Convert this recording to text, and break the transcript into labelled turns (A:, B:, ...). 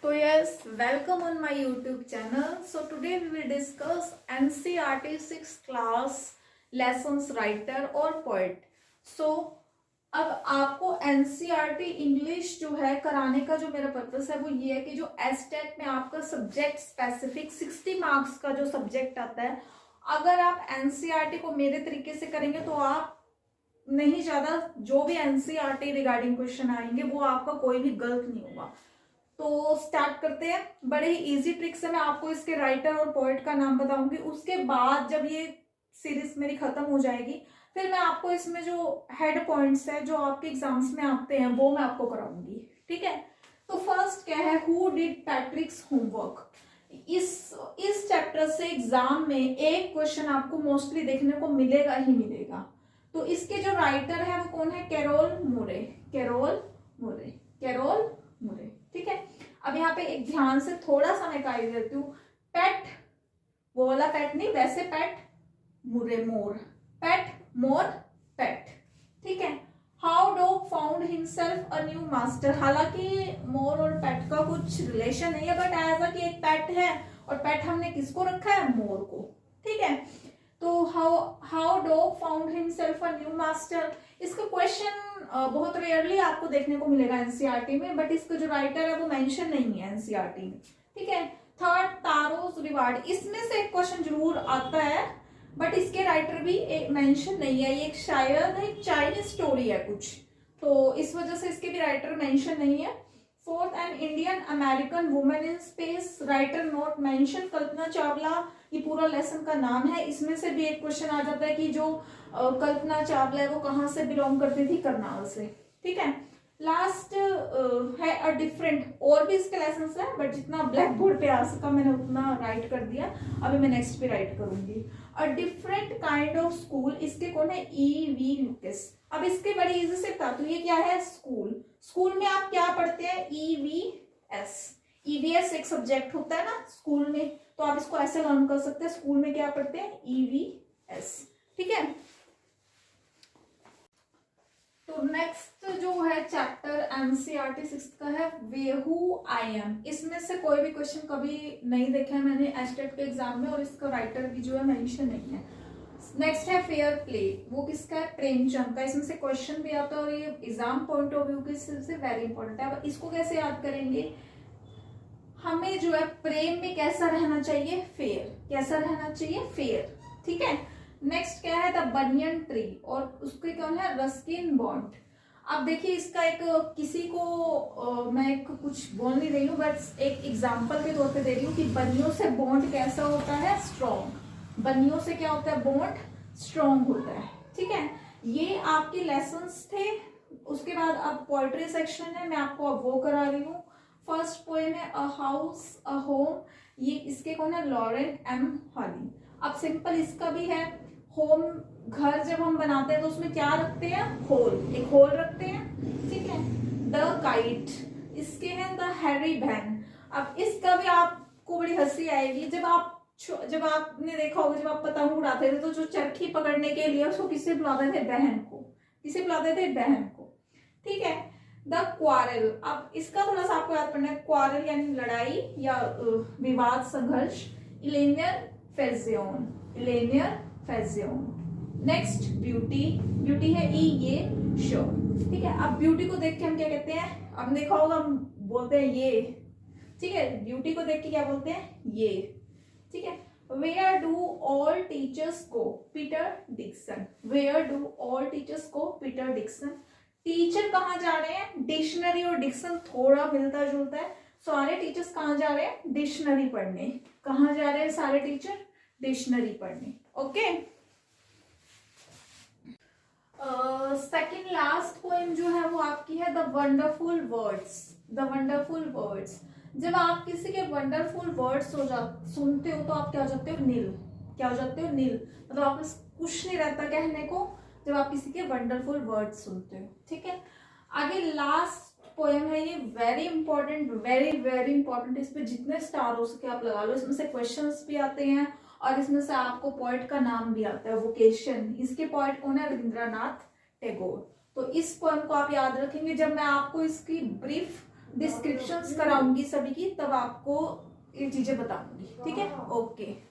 A: So yes, welcome on my YouTube channel. So today we will discuss NCERT 6th class lessons writer और poet. So अब आपको NCERT English जो है कराने का जो मेरा पर्पस है वो ये है कि जो एस्टेट में आपका सब्जेक्ट स्पेसिफिक 60 मार्क्स का जो सब्जेक्ट आता है, अगर आप NCERT को मेरे तरीके से करेंगे तो आप नहीं ज्यादा जो भी NCERT रिगार्डिंग क्वेश्चन आएंगे वो आपका कोई भी गलत नहीं होगा। तो स्टार्ट करते हैं। बड़े ही इजी ट्रिक से मैं आपको इसके राइटर और पोएट का नाम बताऊंगी। उसके बाद जब ये सीरीज मेरी खत्म हो जाएगी फिर मैं आपको इसमें जो हेड पॉइंट्स है जो आपके एग्जाम्स में आते हैं वो मैं आपको कराऊंगी, ठीक है। तो फर्स्ट क्या है, हु डिड पैट्रिक्स होमवर्क। इस चैप्टर से एग्जाम में एक क्वेश्चन आपको मोस्टली देखने को मिलेगा ही मिलेगा। तो इसके जो राइटर है वो कौन है, कैरोल मूरे, कैरोल मूरे, कैरोल मूरे, ठीक है। अब यहाँ पे एक ध्यान से थोड़ा सा मैं काट देती हूँ। पेट, वो वाला पेट नहीं, वैसे पेट, मुरे मोर, पेट मोर पेट, ठीक है। How dog found himself a new master. हालांकि मोर और पेट का कुछ रिलेशन नहीं है, बट ऐसा कि एक पेट है और पेट हमने किसको रखा है, मोर को, ठीक है। तो how dog found himself a new master, इसका क्वेश्चन बहुत रेयरली आपको देखने को मिलेगा एनसीईआरटी में, बट इसका जो राइटर है वो मेंशन नहीं है एनसीईआरटी में, ठीक है। थर्ड, तारोज रिवार्ड, इसमें से एक क्वेश्चन जरूर आता है बट इसके राइटर भी एक मेंशन नहीं है। ये एक शायद एक चाइनीज स्टोरी है कुछ, तो इस वजह से इसके भी राइटर मेंशन नहीं है। Fourth, an Indian American women in space, writer not mention, Kalpana Chawla ये पूरा लेसन का नाम है। इसमें से भी एक क्वेश्चन आ जाता है कि जो कल्पना चावला है वो कहाँ से बिलोंग करती थी, करनाल से, ठीक है। लास्ट है अ डिफरेंट, और भी इसके लेसन है बट जितना ब्लैक बोर्ड पे आ सका मैंने उतना राइट कर दिया। अभी मैं नेक्स्ट पे राइट करूंगी। A different kind of school, इसके कौन है, ई वी लुकेस। अब इसके बड़ी इजी से बता दूं, ये क्या है, स्कूल। स्कूल में आप क्या पढ़ते हैं, ईवीएस। ईवीएस एक सब्जेक्ट होता है ना स्कूल में, तो आप इसको ऐसे लर्न कर सकते हैं, स्कूल में क्या पढ़ते हैं, ईवीएस, ठीक है। तो नेक्स्ट जो है चैप्टर एनसीईआरटी 6th का है वे हु आई एम। इसमें से कोई भी क्वेश्चन कभी नहीं देखा है मैंने एस्टेट के एग्जाम में, और इसका राइटर भी जो है मेंशन नहीं है। नेक्स्ट है फेयर प्ले, वो किसका है, प्रेमचंद का। इसमें से क्वेश्चन भी आता है और ये एग्जाम पॉइंट ऑफ व्यू से वेरी इंपॉर्टेंट है। अब इसको कैसे याद करेंगे, हमें जो है प्रेम में कैसा रहना चाहिए, फेयर, कैसा रहना चाहिए, फेयर, ठीक है। नेक्स्ट क्या है, द बनियन ट्री, और उसके कौन है, रस्किन बॉन्ड। अब देखिए इसका एक किसी को मैं एक कुछ बोल नहीं रही हूँ बट एक एग्जांपल के तौर पे दे रही हूँ कि बनियों से बॉन्ड कैसा होता है, स्ट्रॉन्ग। बनियों से क्या होता है, बॉन्ड स्ट्रॉन्ग होता है, ठीक है। ये आपके लेसन्स थे। उसके बाद अब पोएट्री सेक्शन है, मैं आपको अब वो करा रही हूँ। फर्स्ट पोएम है अ हाउस अ होम, ये इसके कौन है, लॉरेन एम हॉली। अब सिंपल इसका भी है, होम घर जब हम बनाते हैं तो उसमें क्या रखते हैं, होल, एक होल रखते हैं, ठीक है। द काइट, इसके हैं द हैरी वैन। अब इसका भी आपको बड़ी हंसी आएगी, जब आपने देखा होगा जब आप पतंग उड़ाते थे तो जो चरखी पकड़ने के लिए उसको किसे बुलाते थे, बहन को, किसे बुलाते थे, बहन को, ठीक है। द क्वारल, अब इसका थोड़ा सा आपको याद करना है, क्वारल यानी लड़ाई या विवाद, संघर्ष। इलेनियर फेजियोन, इलेनियर फेजियोन। नेक्स्ट ब्यूटी, ब्यूटी है ई ये शो, ठीक है। अब ब्यूटी को देख के हम क्या कहते हैं, अब देखा होगा हम बोलते हैं ये, ठीक है। ब्यूटी को देख के क्या बोलते हैं, ये, ठीक है। Where do all teachers go, Peter Dixon, where do all teachers go, Peter Dixon. Teacher कहाँ जा रहे हैं, डिक्शनरी और डिक्शन थोड़ा मिलता जुलता है। सारे टीचर्स कहाँ जा रहे हैं, डिक्शनरी पढ़ने। कहाँ जा रहे हैं सारे टीचर, डिक्शनरी पढ़ने, ओके। सेकंड लास्ट पोएम जो है वो आपकी है the wonderful words, the wonderful words. जब आप किसी के वंडरफुल वर्ड्स सुनते हो तो आप क्या हो जाते हो, नील, क्या हो जाते हो, नील, मतलब आपको कुछ नहीं रहता कहने को जब आप किसी के वंडरफुल वर्ड्स सुनते हो, ठीक है। आगे लास्ट पोएम है, ये very important, very very important. इस पे जितने स्टार हो सके आप लगा लो, इसमें से क्वेश्चंस भी आते हैं और इसमें से आपको पोएट का नाम भी आता है, वोकेशन। इसके पोएट कौन है, रविंद्रनाथ टैगोर। तो इस पोएम को आप याद रखेंगे। जब मैं आपको इसकी ब्रीफ डिस्क्रिप्शंस कराऊंगी सभी की, तब आपको ये चीजें बताऊंगी। ठीक है, ओके।